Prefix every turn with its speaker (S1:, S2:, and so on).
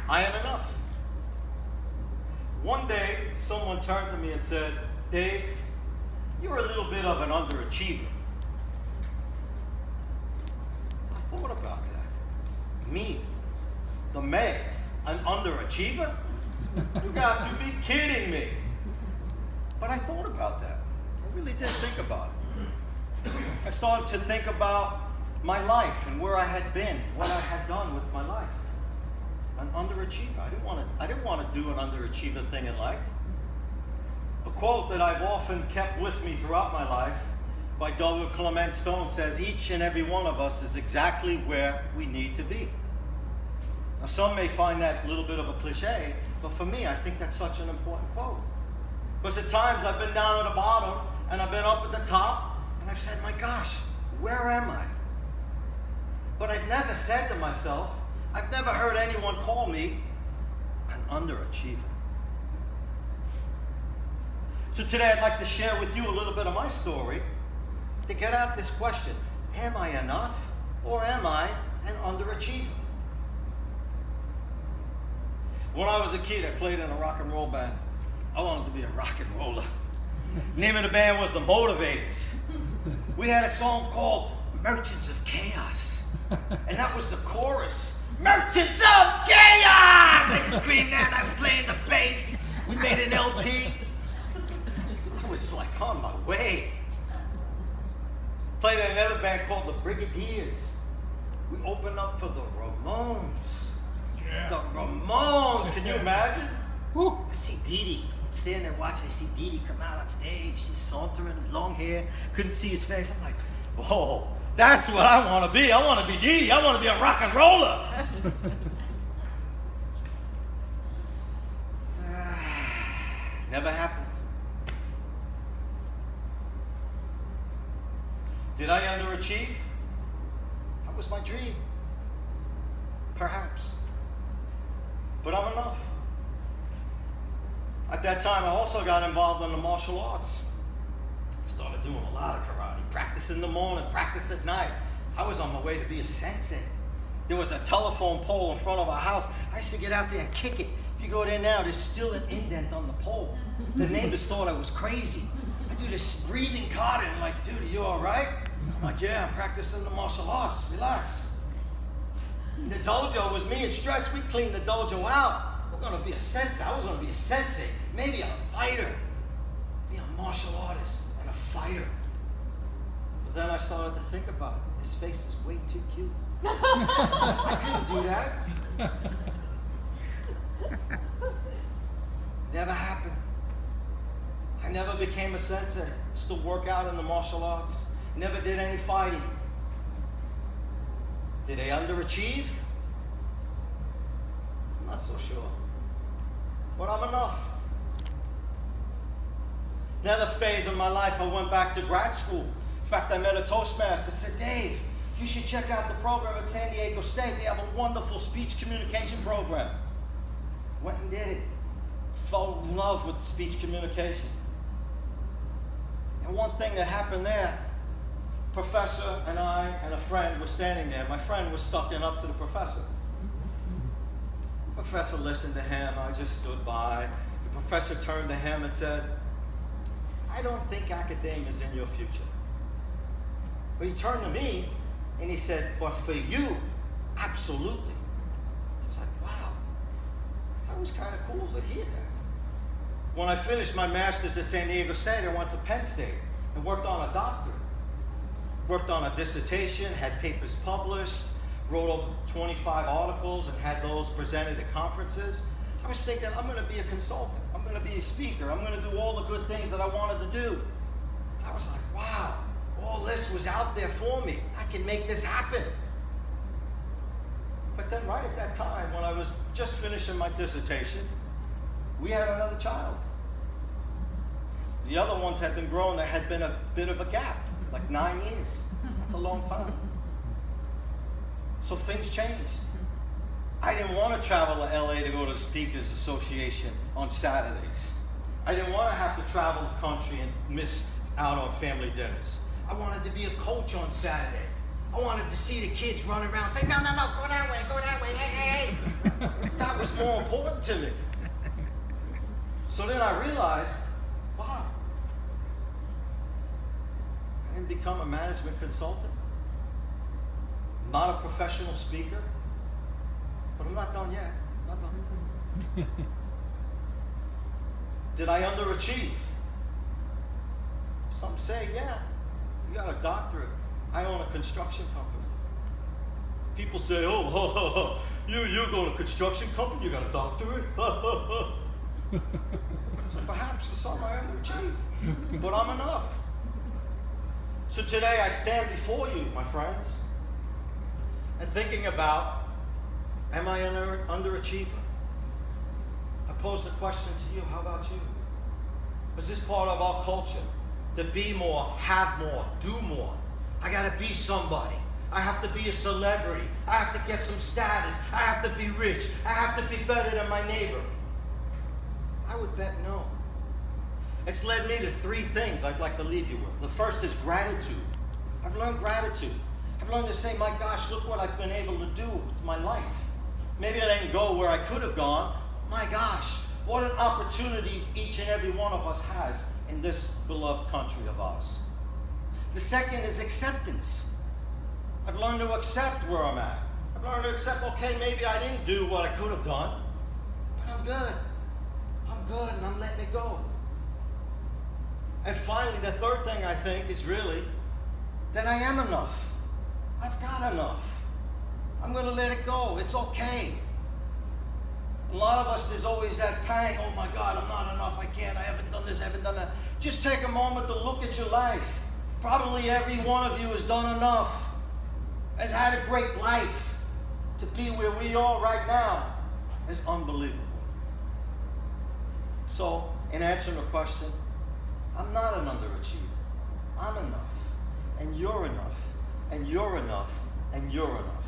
S1: I am enough. One day, someone turned to me and said, Dave, you're a little bit of an underachiever. I thought about that. Me, the Mez, an underachiever? You got to be kidding me. But I thought about that. I really did think about it. I started to think about my life and where I had been, what I had done with my life. An underachiever. I didn't want to do an underachiever thing in life. A quote that I've often kept with me throughout my life by W. Clement Stone says, each and every one of us is exactly where we need to be. Now some may find that a little bit of a cliche, but for me, I think that's such an important quote. Because at times I've been down at the bottom and I've been up at the top and I've said, my gosh, where am I? But I've never said to myself, I've never heard anyone call me an underachiever. So today I'd like to share with you a little bit of my story to get at this question. Am I enough or am I an underachiever? When I was a kid, I played in a rock and roll band. I wanted to be a rock and roller. The name of the band was The Motivators. We had a song called Merchants of Chaos. And that was the chorus. Merchants of Chaos! I screamed that. I was playing the bass. We made an LP. I was like on my way. Played in another band called the Brigadiers. We opened up for the Ramones. Yeah. The Ramones, can you imagine? Woo. I see Dee Dee, standing there watching, I see Dee Dee come out on stage, she's sauntering, long hair, couldn't see his face. I'm like, whoa, that's what I want to be. I want to be Dee Dee. I want to be a rock and roller. Never happened. Did I underachieve? That was my dream. Perhaps. But I'm enough. At that time, I also got involved in the martial arts. Started doing a lot of karate. Practice in the morning, practice at night. I was on my way to be a sensei. There was a telephone pole in front of our house. I used to get out there and kick it. If you go there now, there's still an indent on the pole. The neighbors thought I was crazy. I do this breathing card and I'm like, dude, are you all right? I'm like, yeah, I'm practicing the martial arts. Relax. And the dojo was me and Stretch. We cleaned the dojo out. We're going to be a sensei. I was going to be a sensei. Maybe a fighter. Be a martial artist and a fighter. But then I started to think about it. His face is way too cute. I couldn't do that. Never happened. I never became a sensei. Still work out in the martial arts. Never did any fighting. Did I underachieve? I'm not so sure. But I'm enough. Another phase of my life, I went back to grad school. In fact, I met a Toastmaster, said, Dave, you should check out the program at San Diego State. They have a wonderful speech communication program. Went and did it. Fell in love with speech communication. And one thing that happened there, professor and I and a friend were standing there. My friend was sucking up to the professor. The professor listened to him. I just stood by. The professor turned to him and said, I don't think academia is in your future. But he turned to me and he said, but for you, absolutely. I was like, wow, that was kind of cool to hear that. When I finished my master's at San Diego State, I went to Penn State and worked on a doctorate. Worked on a dissertation, had papers published, wrote over 25 articles and had those presented at conferences. I was thinking, I'm going to be a consultant. I'm going to be a speaker. I'm going to do all the good things that I wanted to do. I was like, wow, all this was out there for me. I can make this happen. But then right at that time, when I was just finishing my dissertation, we had another child. The other ones had been growing. There had been a bit of a gap, like 9 years. That's a long time. So things changed. I didn't want to travel to LA to go to the Speakers Association on Saturdays. I didn't want to have to travel the country and miss out on family dinners. I wanted to be a coach on Saturday. I wanted to see the kids run around and say, no, go that way, hey. That was was more important to me. So then I realized, wow, I didn't become a management consultant. I'm not a professional speaker. But I'm not done yet. Not done. Did I underachieve? Some say, yeah, you got a doctorate. I own a construction company. People say, oh, you're going to a construction company, you got a doctorate? So perhaps for some I underachieve, but I'm enough. So today I stand before you, my friends, and thinking about, am I an underachiever? I pose the question to you, how about you? Is this part of our culture? To be more, have more, do more. I gotta be somebody. I have to be a celebrity. I have to get some status. I have to be rich. I have to be better than my neighbor. I would bet no. It's led me to 3 things I'd like to leave you with. The first is gratitude. I've learned gratitude. I've learned to say, my gosh, look what I've been able to do with my life. Maybe I didn't go where I could have gone. My gosh, what an opportunity each and every one of us has in this beloved country of ours. The second is acceptance. I've learned to accept where I'm at. I've learned to accept, okay, maybe I didn't do what I could have done, but I'm good. I'm good and I'm letting it go. And finally, the third thing I think is really that I am enough. I've got enough. I'm going to let it go. It's okay. A lot of us, there's always that pang, oh my God, I'm not enough, I can't, I haven't done this, I haven't done that. Just take a moment to look at your life. Probably every one of you has done enough, has had a great life. To be where we are right now is unbelievable. So, in answering the question, I'm not an underachiever. I'm enough, and you're enough, and you're enough, and you're enough.